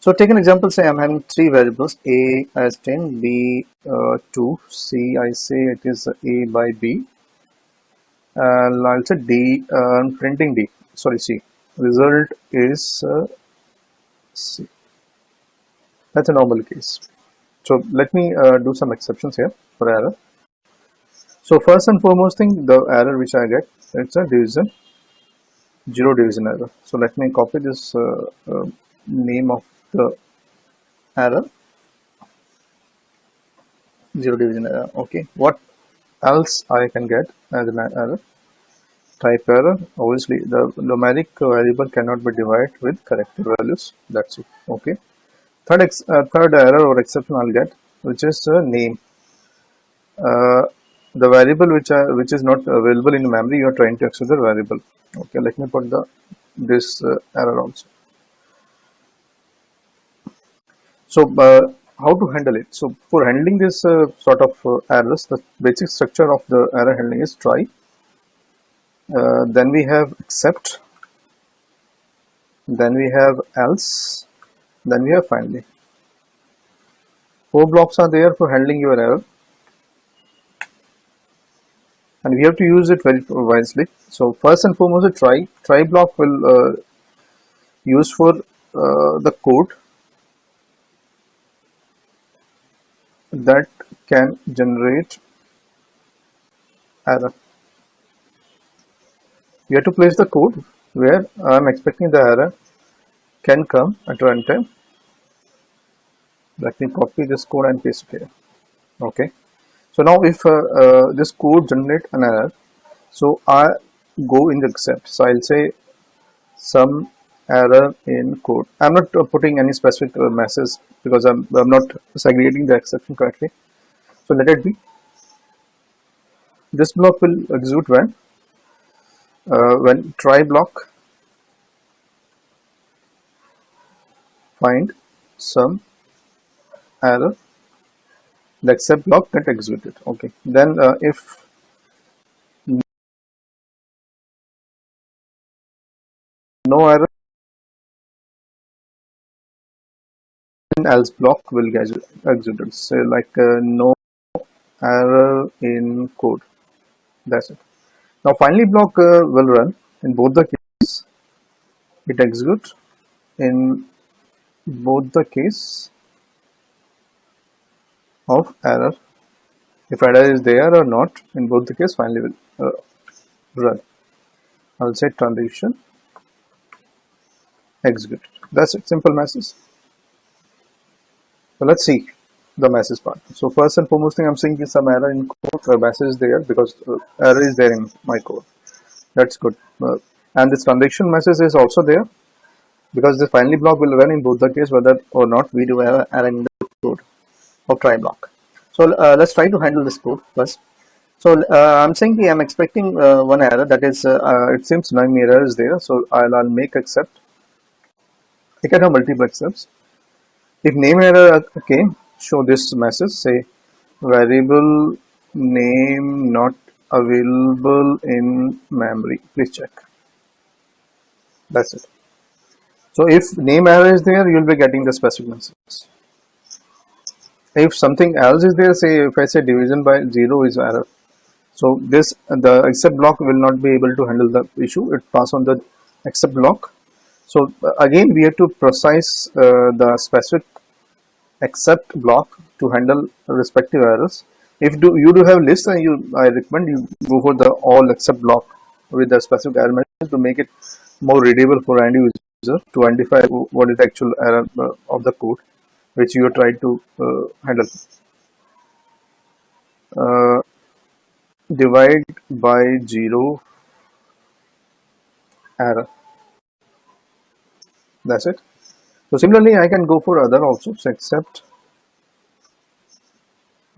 So take an example, say I'm having three variables, a as 10, b 2, c I say it is a by b, I'll say d, printing d, sorry c, result is c. That's a normal case. So let me do some exceptions here for error. So first and foremost thing, the error which I get, it's a division, zero division error. So let me copy this name of the error, zero division error. Okay, what else I can get as an error? Type error. Obviously the numeric variable cannot be divided with corrected values. That's it. Okay. Third error or exception I'll get, which is name. The variable which is not available in memory, you are trying to access the variable. Okay, let me put this error also. So how to handle it? So for handling this sort of errors, the basic structure of the error handling is try. Then we have except. Then we have else. Then we have finally. 4 blocks are there for handling your error, and we have to use it very wisely. So first and foremost, a try block will use for the code that can generate error. We have to place the code where I am expecting the error can come at runtime. Let me copy this code and paste it here. Okay. So now if this code generate an error, so I go in the except. So I'll say some error in code. I'm not putting any specific message because I'm not segregating the exception correctly. So let it be. This block will execute when try block find some error, the except block get executed. Okay, then if no error, then else block will get executed. So like no error in code. That's it. Now finally block will run in both the cases. It executes in both the case of error. If error is there or not, in both the case finally will run. I'll say transition execute. That's it. Simple message. So let's see the message part. So first and foremost thing I'm saying is some error in code. Message is there because error is there in my code. That's good. And this transaction message is also there because the finally block will run in both the case whether or not we do have error in the code of try block. So let's try to handle this code first. So I'm saying I'm expecting one error, that is it seems name error is there. So I'll make except. I can have multiple excepts. If name error came, show this message, say variable name not available in memory. Please check. That's it. So if name error is there, you'll be getting the specific message. If something else is there, say if I say division by 0 is error, so this the except block will not be able to handle the issue. It pass on the except block. So again we have to precise the specific except block to handle respective errors. If you do have list, I recommend you go for the all except block with the specific error message to make it more readable for end user to identify what is the actual error of the code which you are trying to handle. Divide by 0 error. That's it. So similarly, I can go for other also. So except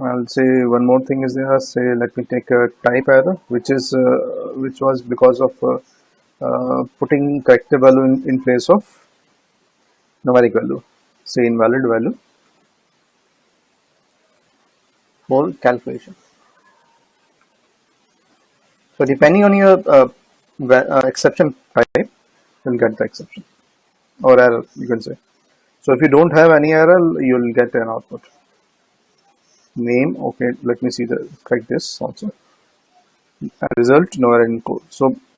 I'll say one more thing is there. Say let me take a type error, which was because of putting corrected value in place of numeric value. Say invalid value for calculation. So depending on your exception type, you'll get the exception or error, you can say. So if you don't have any error, you'll get an output. Name, okay, let me see the correct this also. Result, no error in code. So